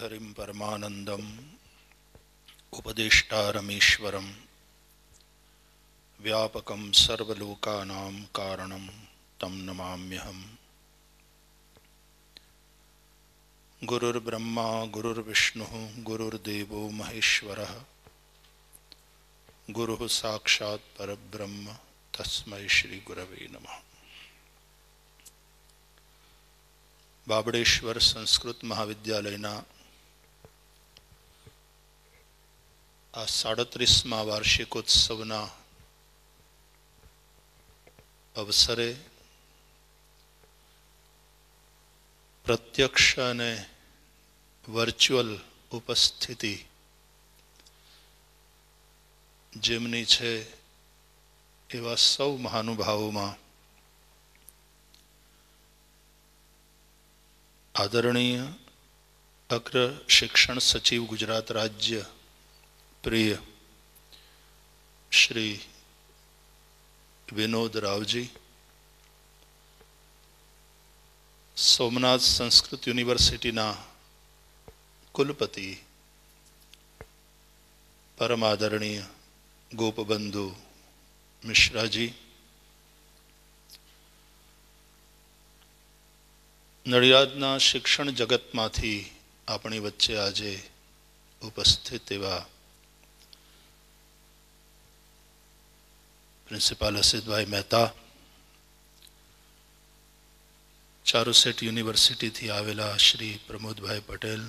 श्रीहरिं परमानन्दम् उपदेष्टारमीश्वरं व्यापकं सर्वलोकानां कारणं तं नमाम्यहम्। गुरुर्ब्रह्मा गुरुर्विष्णुः गुरुर्देवो महेश्वरः गुरुः साक्षात् परब्रह्म तस्मै श्री गुरवे नमः। बाबड़ेश्वर संस्कृत महाविद्यालयના આ 37મા વાર્ષિકોત્સવના અવસરે પ્રત્યક્ષ અને વર્ચ્યુઅલ ઉપસ્થિતિ જેમની છે એવા સૌ મહાનુભાવોમાં आदरणीय अग्र शिक्षण सचिव गुजरात राज्य प्रिय श्री विनोद रावजी, सोमनाथ संस्कृत यूनिवर्सिटी कुलपति परम आदरणीय गोपबंधु मिश्रा जी, नडियादना शिक्षण जगतमांथी आपणी वच्चे आजे उपस्थित एवा प्रिंसिपाल हसितभाई मेहता, चारुसेट यूनिवर्सिटी थी आवेला Shri Pramodbhai Patel,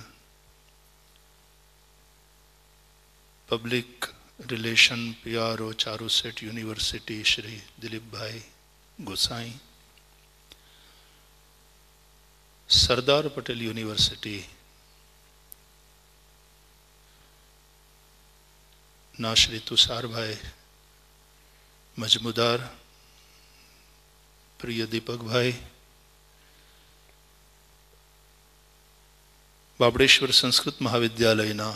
public relation PRO Charusat university Shri Dilipbhai Gosai, Sardar Patel university ना श्री तुषार भाई मजमूदार, प्रिय दीपक भाई, बाबड़ेश्वर संस्कृत महाविद्यालयना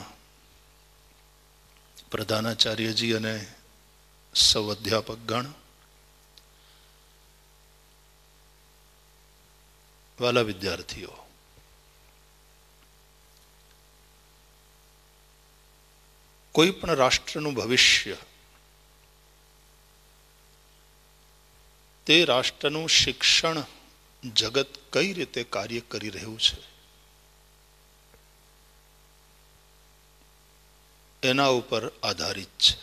प्रधानाचार्य जी अने सौ अध्यापक गण, वाला विद्यार्थीओ, कोई पण राष्ट्रनु भविष्य ते राष्ट्रनु शिक्षण जगत कई रीते कार्य करी रह्यु छे एना उपर आधारित छे।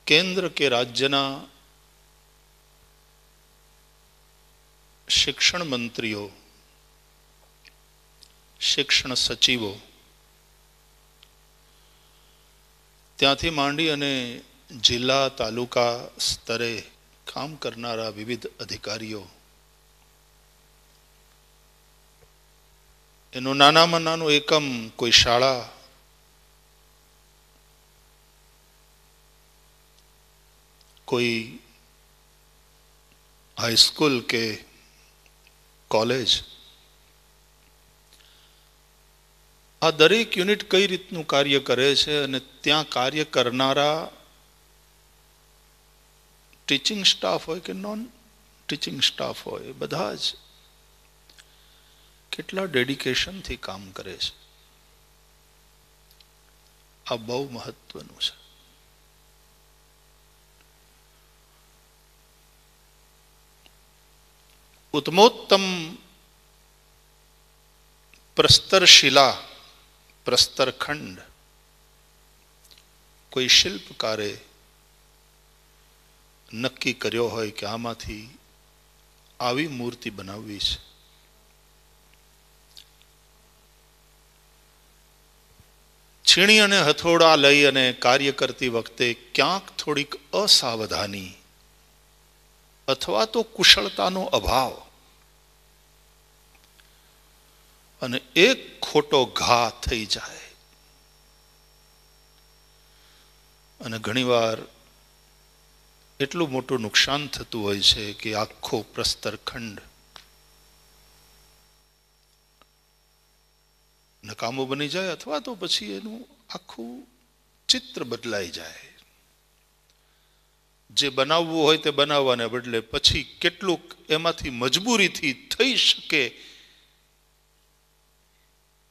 केंद्र के राज्यना शिक्षण मंत्रीओ, शिक्षण सचिवो, त्यांथी मांडी अने जिला तालुका स्तरे काम करनारा विविध अधिकारीओ एनो नानामां नानो एकम कोई शाळा, कोई हाईस्कूल के कॉलेज, आ दरेक यूनिट कई रीतनु कार्य करे छे अने त्यां कार्य करनारा टीचिंग स्टाफ होय के नॉन टीचिंग स्टाफ होय बधा ज केटला डेडिकेशन थी काम करे छे। आ बहु महत्वनुं छे। उत्तमोत्तम प्रस्तर शिला प्रस्तर खंड कोई शिल्पकारे नक्की कर्यो होय कि आमांथी आवी मूर्ति बनाववी छे। छीणी अने हथोड़ा लई अने कार्य करती वखते क्यांक थोड़ीक असावधानी अथवा तो कुशलतानो अभाव अने एक खोटो घा थई जाए अने घणीवार एटलुं मोटुं नुकसान थतुं होय छे कि आखो प्रस्तरखंड नकामो बनी जाए अथवा तो पछी एनुं आखुं चित्र बदलाई जाए। જે બનાવવું હોય તે બનાવવાને બદલે પછી કેટલુંક એમાંથી મજબૂરીથી થઈ શકે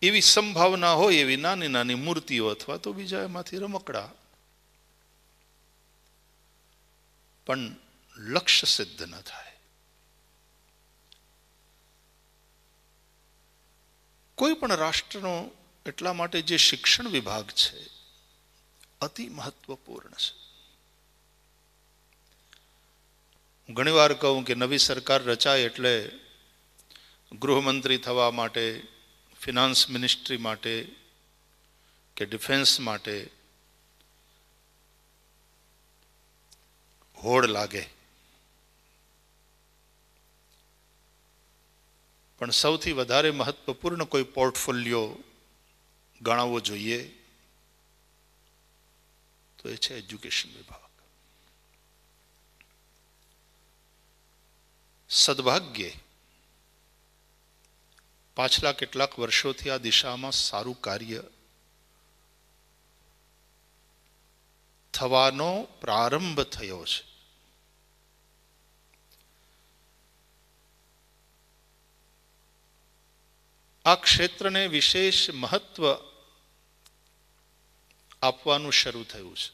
એવી સંભાવના હોય એવી નાની નાની મૂર્તિઓ અથવા તો બીજા એમાંથી રમકડા, પણ લક્ષ્ય સિદ્ધ ન થાય. કોઈ પણ રાષ્ટ્રનો એટલા માટે જે શિક્ષણ વિભાગ છે અતિ મહત્વપૂર્ણ છે. ઘણીવાર કહું કે નવી સરકાર રચાય એટલે ગૃહમંત્રી થવા માટે, ફિનાન્સ મિનિસ્ટ્રી માટે કે ડિફેન્સ માટે હોડ લાગે, પણ સૌથી વધારે મહત્વપૂર્ણ કોઈ પોર્ટફોલિયો ગણાવવો જોઈએ તો એ છે એજ્યુકેશન વિભાગ. સદભાગ્યે પાછલા કેટલાક વર્ષોથી આ દિશામાં સારું કાર્ય થવાનો પ્રારંભ થયો છે. આ ક્ષેત્રને વિશેષ મહત્વ આપવાનું શરૂ થયું છે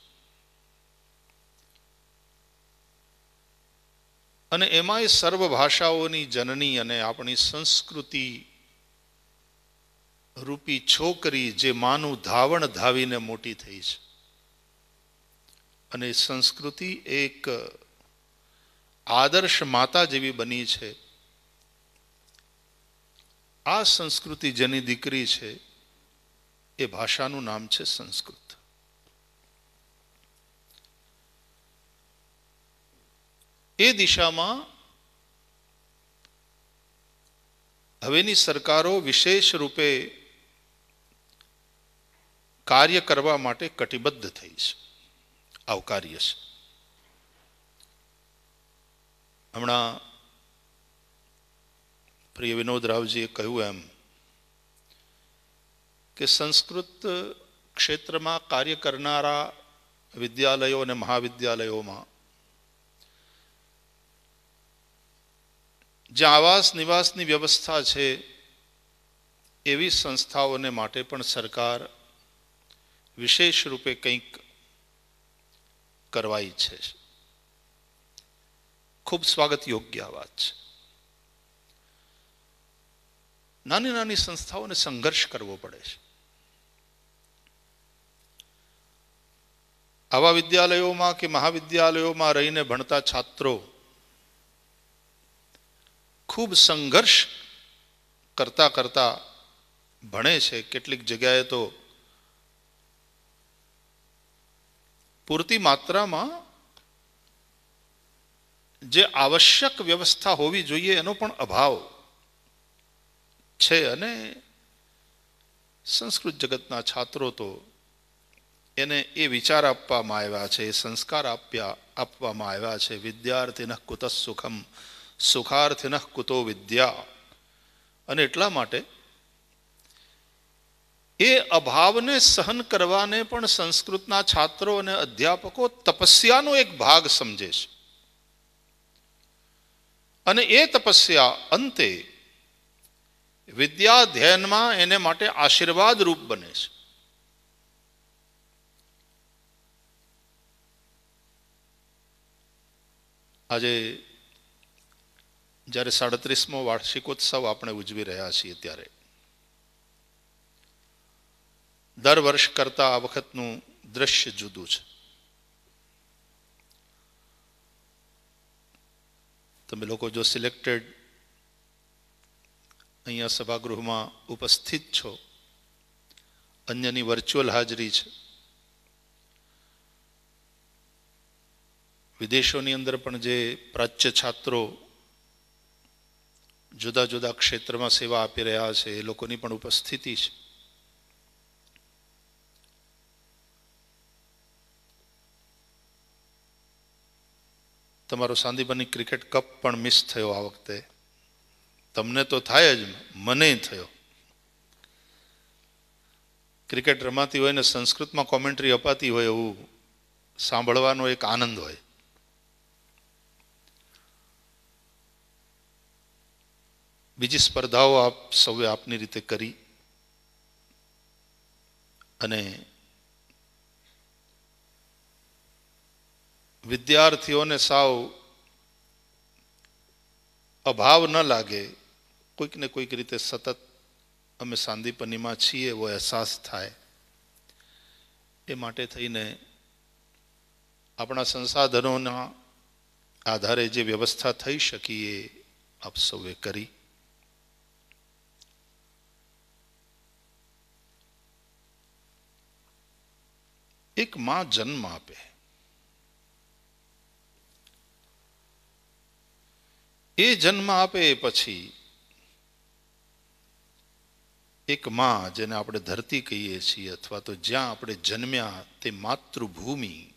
અને એમાંય સર્વ ભાષાઓની જનની અને આપણી સંસ્કૃતિ રૂપી છોકરી જે માનું ધાવણ ધાવીને મોટી થઈ છે અને સંસ્કૃતિ એક આદર્શ માતા જેવી બની છે. આ સંસ્કૃતિ જેની દીકરી છે એ ભાષાનું નામ છે સંસ્કૃત. એ દિશામાં હવેની સરકારો વિશેષ રૂપે કાર્ય કરવા માટે કટિબદ્ધ થઈ છે. આવકાર્ય છે. હમણાં પ્રિય વિનોદ રાવજીએ કહ્યું એમ કે સંસ્કૃત ક્ષેત્રમાં કાર્ય કરનારા વિદ્યાલયો અને મહાવિદ્યાલયોમાં જ્યાં આવાસ નિવાસની વ્યવસ્થા છે એવી સંસ્થાઓને માટે પણ સરકાર વિશેષ રૂપે કંઈક કરવા ઈચ્છે છે. ખૂબ સ્વાગત યોગ્ય વાત છે. નાની નાની સંસ્થાઓને સંઘર્ષ કરવો પડે છે. આવા વિદ્યાલયોમાં કે મહાવિદ્યાલયોમાં રહીને ભણતા છાત્રો ખૂબ સંઘર્ષ કરતા કરતા ભણે છે. કેટલીક જગ્યાએ તો પૂરતી માત્રામાં જે આવશ્યક વ્યવસ્થા હોવી જોઈએ એનો પણ અભાવ છે અને સંસ્કૃત જગતના છાત્રો તો એને એ વિચાર આપવામાં આવ્યા છે, એ સંસ્કાર આપવામાં આવ્યા છે, વિદ્યાર્થિનઃ કુતઃ સુખમ સુખાર્થિનઃ કુતો વિદ્યા. અને એટલા માટે એ અભાવને સહન કરવાને પણ સંસ્કૃતના છાત્રો અને અધ્યાપકો તપસ્યાનો એક ભાગ સમજે છે અને એ તપસ્યા અંતે વિદ્યાધ્યયનમાં એને માટે આશીર્વાદ રૂપ બને છે. આજે જ્યારે 37મો વાર્ષિકોત્સવ આપણે ઉજવી રહ્યા છીએ ત્યારે દર વર્ષ કરતા આ વખતનું દ્રશ્ય જુદું છે. તમે લોકો જો સિલેક્ટેડ અહીંયા સભાગૃહમાં ઉપસ્થિત છો, અન્યની વર્ચ્યુઅલ હાજરી છે, વિદેશોની અંદર પણ જે પ્રાચ્ય છાત્રો જુદા જુદા ક્ષેત્રમાં સેવા આપી રહ્યા છે એ લોકોની પણ ઉપસ્થિતિ છે. તમારો સાંદીપની ક્રિકેટ કપ પણ મિસ થયો આ વખતે. તમને તો થાય જ, મને થયો. ક્રિકેટ રમાતી હોય ને સંસ્કૃતમાં કોમેન્ટ્રી અપાતી હોય એવું સાંભળવાનો એક આનંદ હોય. બીજી સ્પર્ધાઓ આપ સૌએ આપની રીતે કરી અને વિદ્યાર્થીઓને સાવ અભાવ ન લાગે, કોઈક ને કોઈક રીતે સતત અમે સાંદીપનીમાં છીએ એવો અહેસાસ થાય, એ માટે થઈને આપણા સંસાધનોના આધારે જે વ્યવસ્થા થઈ શકી એ આપ સૌએ કરી. એક માં જન્મ આપે, એ જન્મ આપે પછી એક માં, જેને આપણે ધરતી કહીએ છીએ, અથવા તો જ્યાં આપણે જન્મ્યા તે માતૃભૂમિ,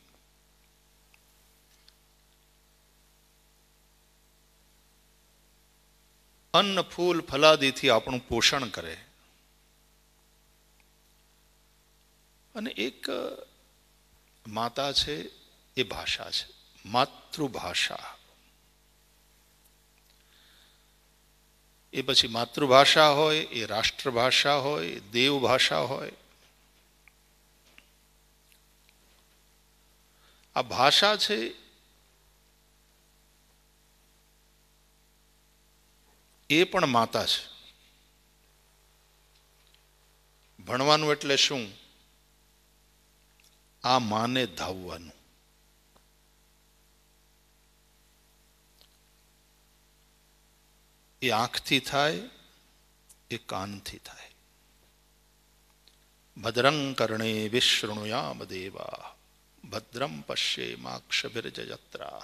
અન્ન ફૂલ ફલાદીથી આપણું પોષણ કરે. અને એક માતા છે એ ભાષા છે, માતૃભાષા. એ પછી માતૃભાષા હોય, એ રાષ્ટ્રભાષા હોય, દેવભાષા હોય. આ ભાષા છે એ પણ માતા છે. ભણવાનું એટલે શું? આ માને ધાવવાનું. એ આંખથી થાય, એ કાનથી થાય. ભદ્રં કર્ણે વિશૃણુયામ દેવા ભદ્રમ પશ્યેમાક્ષભિર્જયત્રા.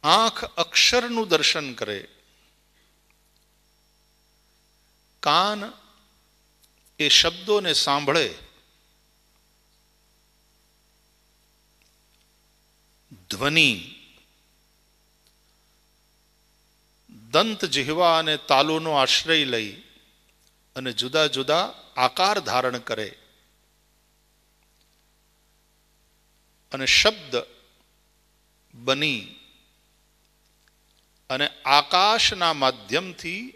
આંખ અક્ષરનું દર્શન કરે, કાન એ શબ્દોને સાંભળે, ધ્વનિ દંત જીહવા અને તાલુનો આશ્રય લઈ અને જુદા જુદા આકાર ધારણ કરે, અને શબ્દ બની અને આકાશના માધ્યમથી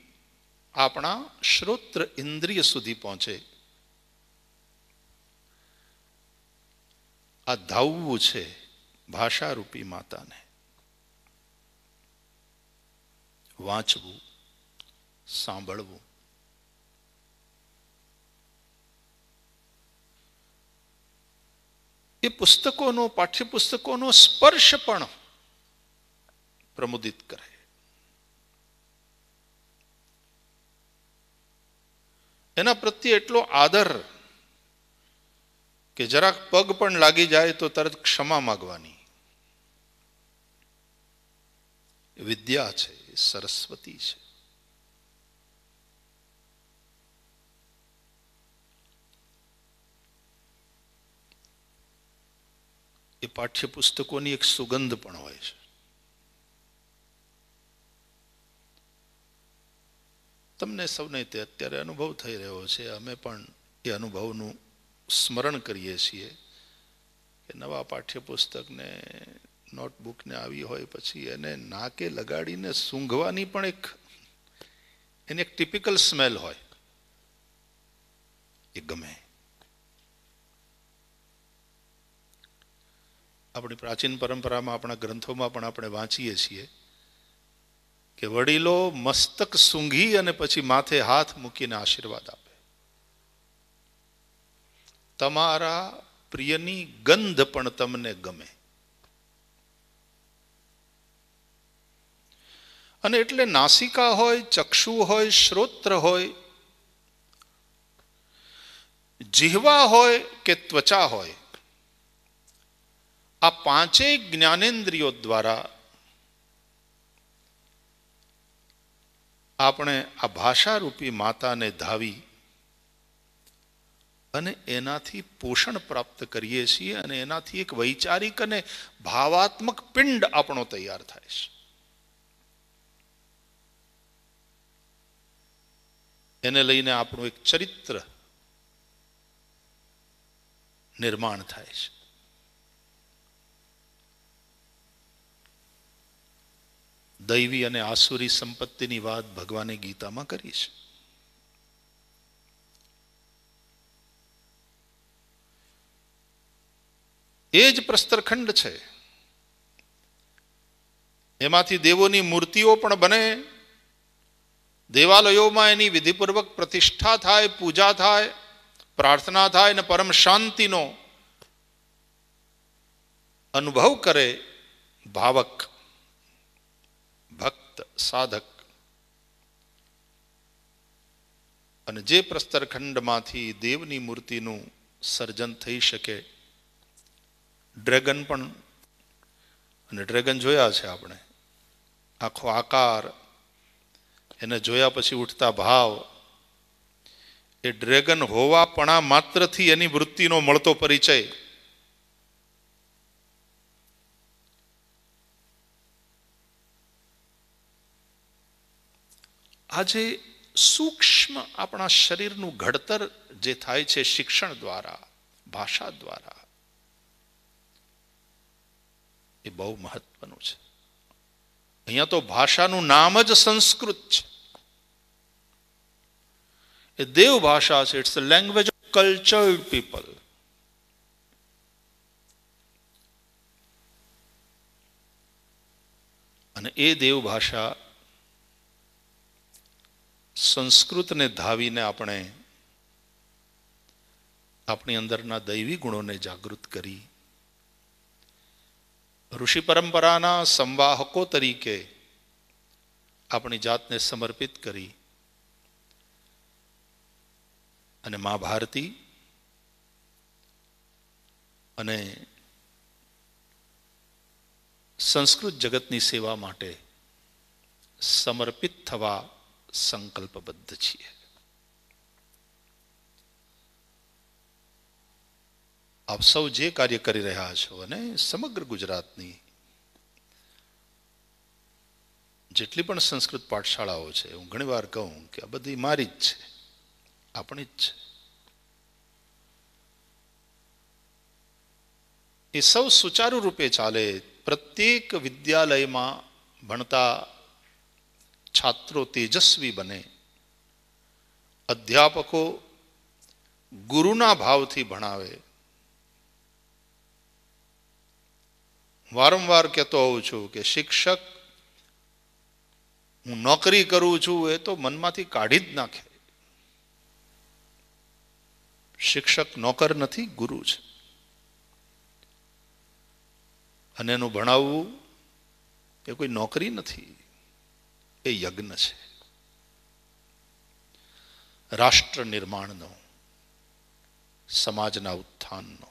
આપણા શ્રોત્ર ઇન્દ્રિય સુધી પહોંચે. આ ધાવવું છે ભાષારૂપી માતાને. વાંચવું, સાંભળવું. એ પુસ્તકોનો, પાઠ્યપુસ્તકોનો સ્પર્શ પણ પ્રમુદિત કરે. એના પ્રત્યે એટલો આદર કે જરાક પગ પણ લાગી જાય તો તરત ક્ષમા માગવાની. વિદ્યા છે, સરસ્વતી છે. એ પાઠ્યપુસ્તકોની એક સુગંધ પણ હોય છે. તમને સૌને તે અત્યારે અનુભવ થઈ રહ્યો છે. અમે પણ એ અનુભવનું સ્મરણ કરીએ છીએ કે નવા પાઠ્યપુસ્તકને, નોટબુકને આવી હોય પછી એને નાકે લગાડીને સૂંઘવાની પણ એની એક ટિપિકલ સ્મેલ હોય, એ ગમે. આપણી પ્રાચીન પરંપરામાં, આપણા ગ્રંથોમાં પણ આપણે વાંચીએ છીએ કે વડીલો મસ્તક સૂંઘી અને પછી માથે હાથ મૂકીને આશીર્વાદ આપે. તમારા પ્રિયની ગંધ પણ તમને ગમે. અને એટલે નાસિકા હોય, ચક્ષુ હોય, શ્રોત્ર હોય, જીહવા હોય કે ત્વચા હોય, આ પાંચેય જ્ઞાનેન્દ્રિયો દ્વારા આપણે આ ભાષારૂપી માતાને ધાવી અને એનાથી પોષણ પ્રાપ્ત કરીએ છીએ. અને એનાથી એક વૈચારિક અને ભાવાત્મક પિંડ આપણો તૈયાર થાય છે. એને લઈને આપણું એક ચરિત્ર નિર્માણ થાય છે. દૈવી અને આસુરી સંપત્તિની વાત ભગવાને ગીતામાં કરી છે. એ જ પ્રસ્તરખંડ છે. એમાંથી દેવોની મૂર્તિઓ પણ બને, દેવાલયોમાં એની વિધિપૂર્વક પ્રતિષ્ઠા થાય, પૂજા થાય, પ્રાર્થના થાય અને પરમ શાંતિનો અનુભવ કરે ભાવક, ભક્ત, સાધક. અને જે પ્રસ્તરખંડમાંથી દેવની મૂર્તિનું સર્જન થઈ શકે, ડ્રેગન પણ, અને ડ્રેગન જોયા છે આપણે, આખો આકાર, એને જોયા પછી ઉઠતા ભાવ, એ ડ્રેગન હોવાપણા માત્રથી એની વૃત્તિનો મળતો પરિચય. આજે સૂક્ષ્મ આપણા શરીરનું ઘડતર જે થાય છે શિક્ષણ દ્વારા, ભાષા દ્વારા, એ બહુ મહત્વનું છે. અહીંયા તો ભાષાનું નામ જ સંસ્કૃત છે. એ દેવ ભાષા છે. It's the language of cultured people. અને એ દેવ ભાષા સંસ્કૃતને ધાવીને આપણે આપણી અંદરના દૈવી ગુણોને જાગૃત કરી ઋષિ પરંપરાના સંવાહકો તરીકે આપણી જાતને સમર્પિત કરી અને મા ભારતી અને સંસ્કૃત જગતની સેવા માટે સમર્પિત થવા સંકલ્પબદ્ધ છીએ. આપ સૌ જે કાર્ય કરી રહ્યા છો અને સમગ્ર ગુજરાતની જેટલી પણ સંસ્કૃત પાઠશાળાઓ છે, હું ઘણીવાર કહું કે આ બધી મારી જ છે, આપણી જ છે. એ સૌ સુચારુ રૂપે ચાલે. પ્રત્યેક વિદ્યાલયમાં ભણતા છાત્રો તેજસ્વી બને, અધ્યાપકો ગુરુના ભાવથી ભણાવે. વારંવાર કહેતો હોઉં છું કે શિક્ષક હું નોકરી કરું છું એ તો મનમાંથી કાઢી જ નાખે. શિક્ષક નોકર નથી, ગુરુ છે. અને એનું ભણાવવું એ કોઈ નોકરી નથી, એ યજ્ઞ છે રાષ્ટ્ર નિર્માણનો, સમાજના ઉત્થાનનો.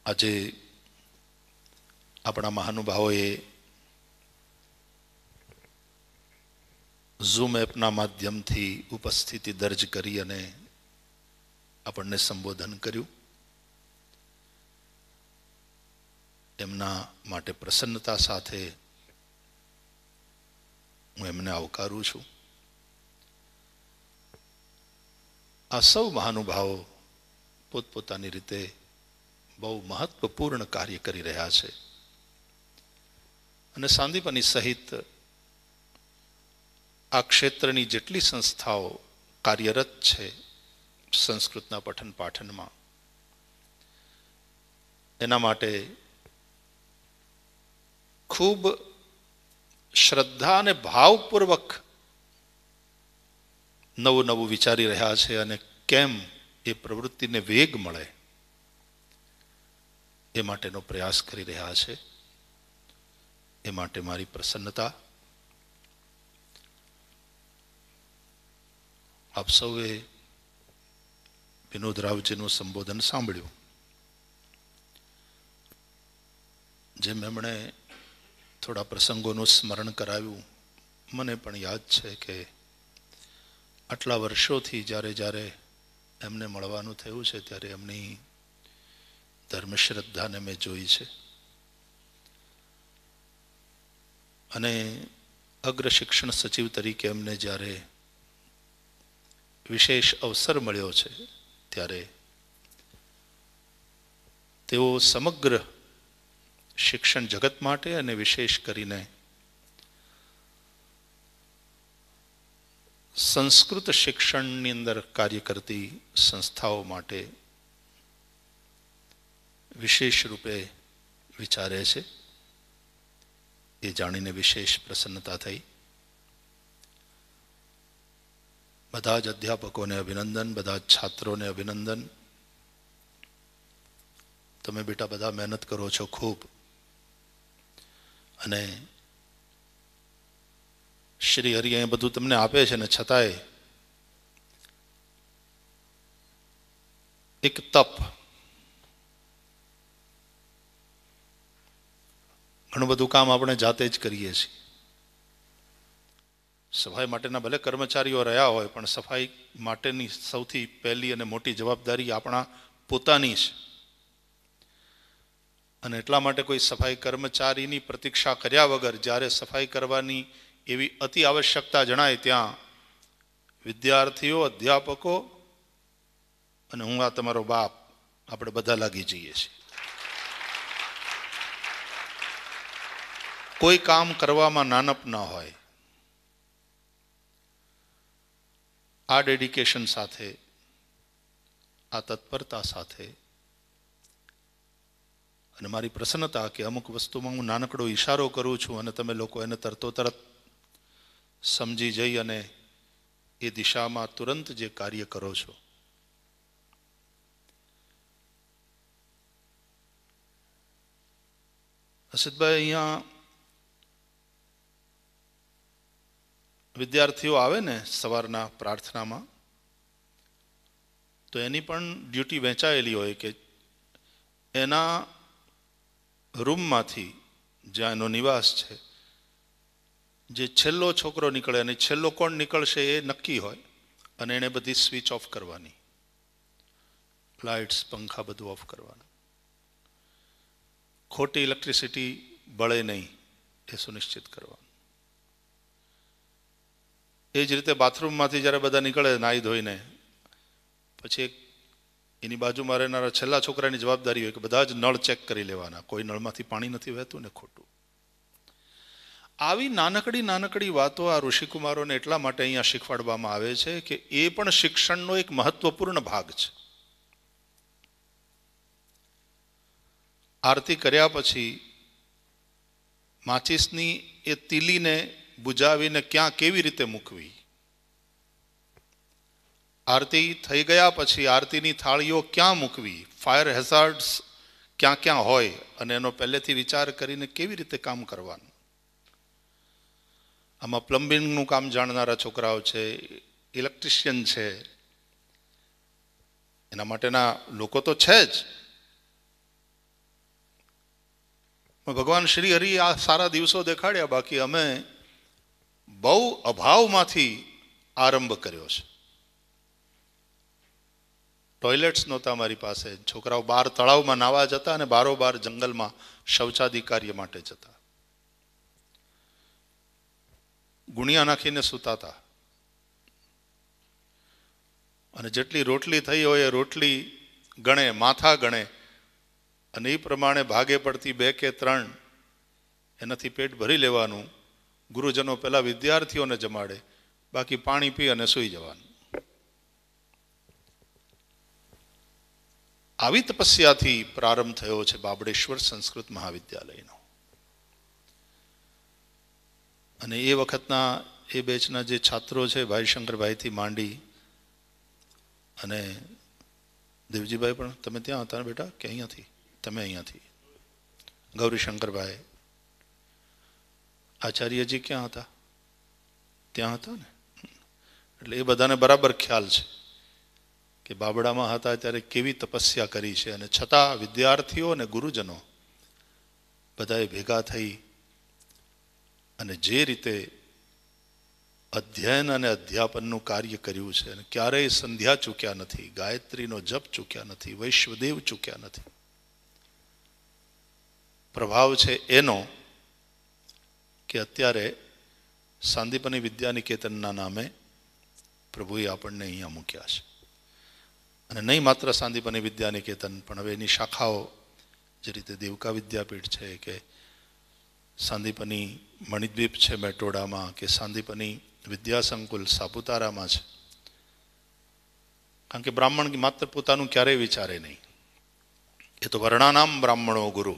આજે આપણા મહાનુભાવોએ ઝૂમ એપના માધ્યમથી ઉપસ્થિતિ દર્જ કરી અને આપણને સંબોધન કર્યું. એમના માટે પ્રસન્નતા સાથે હું એમને આવકારું છું. આ સૌ મહાનુભાવો પોતપોતાની રીતે બહુ મહત્વપૂર્ણ કાર્ય કરી રહ્યા છે અને સાંદીપની સહિત આ ક્ષેત્રની જેટલી સંસ્થાઓ કાર્યરત છે સંસ્કૃતના પઠન પાઠનમાં, એના માટે ખૂબ શ્રદ્ધા અને ભાવપૂર્વક નવું નવું વિચારી રહ્યા છે અને કેમ એ પ્રવૃત્તિને વેગ મળે એ માટેનો પ્રયાસ કરી રહ્યા છે. એ માટે મારી પ્રસન્નતા. આપ સૌએ વિનોદ રાવજીનું સંબોધન સાંભળ્યું. જેમ એમણે થોડા પ્રસંગોનું સ્મરણ કરાવ્યું, મને પણ યાદ છે કે આટલા વર્ષોથી જ્યારે જ્યારે એમને મળવાનું થયું છે ત્યારે એમની ધર્મશ્રદ્ધાને મેં જોઈ છે. અને અગ્ર શિક્ષણ સચિવ તરીકે એમને જ્યારે વિશેષ અવસર મળ્યો છે ત્યારે તેઓ સમગ્ર શિક્ષણ જગત માટે અને વિશેષ કરીને સંસ્કૃત શિક્ષણની અંદર કાર્ય કરતી સંસ્થાઓ માટે વિશેષ રૂપે વિચારે છે, એ જાણીને વિશેષ પ્રસન્નતા થઈ. બધા જ અધ્યાપકોને અભિનંદન, બધા જ છાત્રોને અભિનંદન. તમે બેટા બધા મહેનત કરો છો ખૂબ, અને શ્રી હરિ એ બધું તમને આપે છે, ને છતાંય એક તપ, ઘણું બધું કામ આપણે જાતે જ કરીએ છીએ. સફાઈ માટેના ભલે કર્મચારીઓ રહ્યા હોય, પણ સફાઈ માટેની સૌથી પહેલી અને મોટી જવાબદારી આપણા પોતાની છે. અને એટલા માટે કોઈ સફાઈ કર્મચારીની પ્રતીક્ષા કર્યા વગર જ્યારે સફાઈ કરવાની એવી અતિ આવશ્યકતા જણાય ત્યાં વિદ્યાર્થીઓ, અધ્યાપકો અને હું આ તમારો બાપ આપણે બધા લાગી જઈએ છીએ. કોઈ કામ કરવામાં નાનપ ન હોય. આ ડેડિકેશન સાથે, આ તત્પરતા સાથે, અને મારી પ્રસન્નતા કે અમુક વસ્તુમાં હું નાનકડો ઈશારો કરું છું અને તમે લોકો એને તરત સમજી જઈ અને એ દિશામાં તુરંત જે કાર્ય કરો છો. હસીદભાઈ, અહીંયા વિદ્યાર્થીઓ આવે ને સવારના પ્રાર્થનામાં, તો એની પણ ડ્યુટી વહેંચાયેલી હોય કે એના રૂમમાંથી, જ્યાં એનો નિવાસ છે, જે છેલ્લો છોકરો નીકળે, અને છેલ્લો કોણ નીકળશે એ નક્કી હોય, અને એને બધી સ્વિચ ઓફ કરવાની, લાઇટ્સ, પંખા બધું ઓફ કરવાનું. ખોટી ઇલેક્ટ્રિસિટી બળે નહીં એ સુનિશ્ચિત કરવાનું. એ જ રીતે બાથરૂમમાંથી જ્યારે બધા નીકળે નાહી ધોઈને, પછી એની બાજુમાં રહેનારા છેલ્લા છોકરાની જવાબદારી હોય કે બધા જ નળ ચેક કરી લેવાના, કોઈ નળમાંથી પાણી નથી વહેતું ને ખોટું. આવી નાનકડી વાતો આ ઋષિકુમારોને એટલા માટે અહીંયા શીખવાડવામાં આવે છે કે એ પણ શિક્ષણનો એક મહત્વપૂર્ણ ભાગ છે. આરતી કર્યા પછી માચિસની એ તીલીને બુજાવીને ક્યાં કેવી રીતે મૂકવી, આરતી થઈ ગયા પછી આરતીની થાળીઓ ક્યાં મૂકવી, ફાયર હેઝાર્ડ્સ ક્યાં ક્યાં હોય, અને એનો પહેલેથી વિચાર કરીને કેવી રીતે કામ કરવાનું. આમાં પ્લમ્બિંગનું કામ જાણનારા છોકરાઓ છે, ઇલેક્ટ્રિશિયન છે, એના માટેના લોકો તો છે જ. ભગવાન શ્રી હરિ આ સારા દિવસો દેખાડ્યા, બાકી અમે બહુ અભાવમાંથી આરંભ કર્યો છે. ટોયલેટ્સ નહોતા અમારી પાસે, છોકરાઓ બહાર તળાવમાં નાવા જતા અને બારોબાર જંગલમાં શૌચાદિ કાર્ય માટે જતા, ગુણિયા નાખીને સૂતાતા, અને જેટલી રોટલી થઈ હોય એ રોટલી ગણે, માથા ગણે, અને એ પ્રમાણે ભાગે પડતી 2 કે 3 એનાથી પેટ ભરી લેવાનું. ગુરુજનો પહેલા વિદ્યાર્થીઓને જમાડે, બાકી પાણી પી અને સૂઈ જવાનું. આવી તપસ્યાથી પ્રારંભ થયો છે બાબડેશ્વર સંસ્કૃત મહાવિદ્યાલયનો. અને એ વખતના એ બેચના જે છાત્રો છે, ભાઈ શંકરભાઈથી માંડી, અને દેવજીભાઈ પણ તમે ત્યાં હતા બેટા કે અહીંયાથી? તમે અહીંયાથી. ગૌરીશંકરભાઈ, આચાર્યજી ક્યાં હતા? ત્યાં હતા ને. એટલે એ બધાને બરાબર ખ્યાલ છે કે બાબડામાં હતા ત્યારે કેવી તપસ્યા કરી છે, અને છતાં વિદ્યાર્થીઓ અને ગુરુજનો બધાએ ભેગા થઈ અને જે રીતે અધ્યયન અને અધ્યાપનનું કાર્ય કર્યું છે, અને ક્યારેય સંધ્યા ચૂક્યા નથી, ગાયત્રીનો જપ ચૂક્યા નથી, વૈશ્વદેવ ચૂક્યા નથી. પ્રભાવ છે એનો કે અત્યારે સાંદીપની વિદ્યાનિકેતનના નામે પ્રભુએ આપણને અહીંયા મૂક્યા છે. અને નહીં માત્ર સાંદીપની વિદ્યાનિકેતન, પણ હવે એની શાખાઓ જે રીતે દેવકા વિદ્યાપીઠ છે કે સાંદીપની મણિદ્વીપ છે મેટોડામાં કે સાંદીપની વિદ્યાસંકુલ સાપુતારામાં છે. કારણ કે બ્રાહ્મણ માત્ર પોતાનું ક્યારેય વિચારે નહીં, એ તો વર્ણાનામ બ્રાહ્મણો ગુરુ.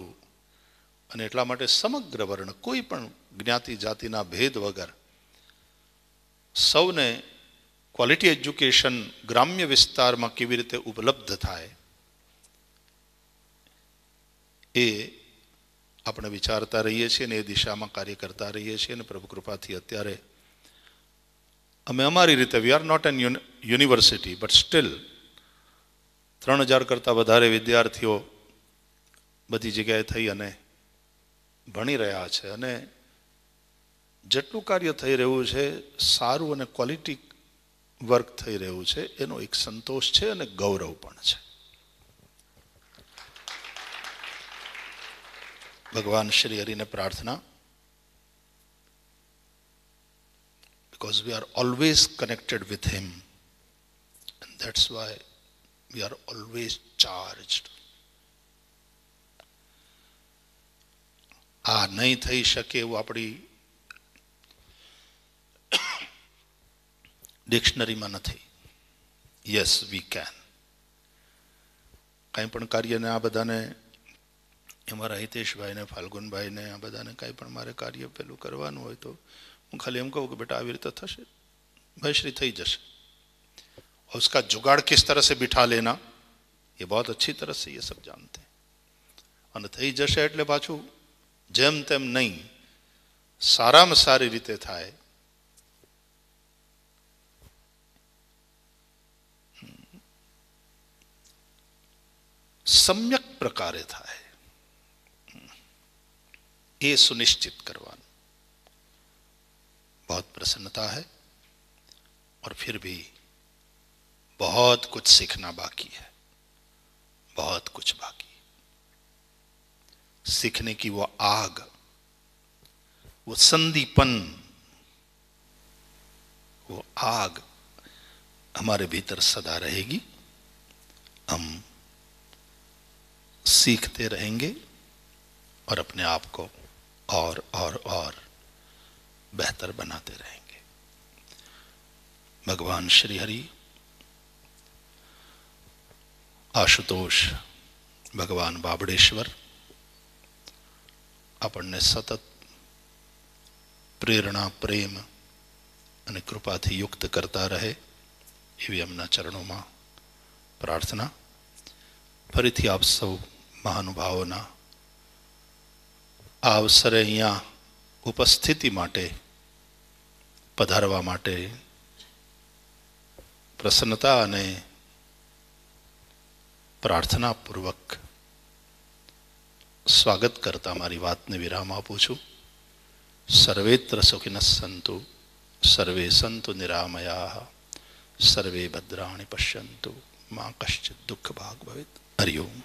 અને એટલા માટે સમગ્ર વર્ણ, કોઈ પણ જ્ઞાતિ જાતિના ભેદ વગર સૌને ક્વોલિટી એજ્યુકેશન ગ્રામ્ય વિસ્તારમાં કેવી રીતે ઉપલબ્ધ થાય એ આપણે વિચારતા રહીએ છીએ ને એ દિશામાં કાર્ય કરતા રહીએ છીએ. અને પ્રભુ કૃપાથી અત્યારે અમે અમારી રીતે, we are not an university but still 3000 કરતાં વધારે વિદ્યાર્થીઓ બધી જગ્યાએ થઈ અને ભણી રહ્યા છે. અને જેટલું કાર્ય થઈ રહ્યું છે સારું અને ક્વોલિટી વર્ક થઈ રહ્યું છે એનો એક સંતોષ છે અને ગૌરવ પણ છે. ભગવાન શ્રી હરિને પ્રાર્થના, because we are always connected with him and that's why we are always charged. આ નહીં થઈ શકે એવું આપણી ડિક્શનરીમાં નથી. Yes we can. કંઈ પણ કાર્યને આ બધાને, અમારા હિતેશભાઈને, ફાલ્ગુનભાઈને, આ બધાને કંઈ પણ મારે કાર્ય પેલું કરવાનું હોય તો હું ખાલી એમ કહું કે બેટા આવી રીતે થશે, ભાઈ શ્રી થઈ જશે. और उसका जुगाड़ किस तरह से बिठा लेना ये बहुत अच्छी तरह से ये सब जानते हैं. અને થઈ જશે એટલે પાછું જેમ તેમ નહીં, સારામાં સારી રીતે થાય. सम्यक प्रकारे થાય ये सुनिश्चित करवाना. बहुत प्रसन्नता है और फिर भी बहुत कुछ सीखना बाकी है, बहुत कुछ बाकी. सीखने की वो आग, वो संदीपन, वो आग हमारे भीतर सदा रहेगी. हम सीखते रहेंगे और अपने आप को और बेहतर बनाते रहेंगे. भगवान श्री हरि, आशुतोष, भगवान बाबड़ेश्वर આપણને સતત પ્રેરણા, પ્રેમ અને કૃપાથી યુક્ત કરતા રહે એવી એમના ચરણોમાં પ્રાર્થના. ફરીથી આપ સૌ મહાનુભાવોના આ અવસરે અહીંયા ઉપસ્થિતિ માટે, પધારવા માટે પ્રસન્નતા અને પ્રાર્થનાપૂર્વક સ્વાગત કરતા મારી વાતને વિરામ આપું છું. સર્વેત્ર સુખિનઃ સન્તુ, સર્વે સન્તુ નિરામયાઃ, સર્વે ભદ્રાણિ પશ્યन्तु, મા કશ્ચિત દુઃખ ભાગ ભવેત. હરિ ઓમ.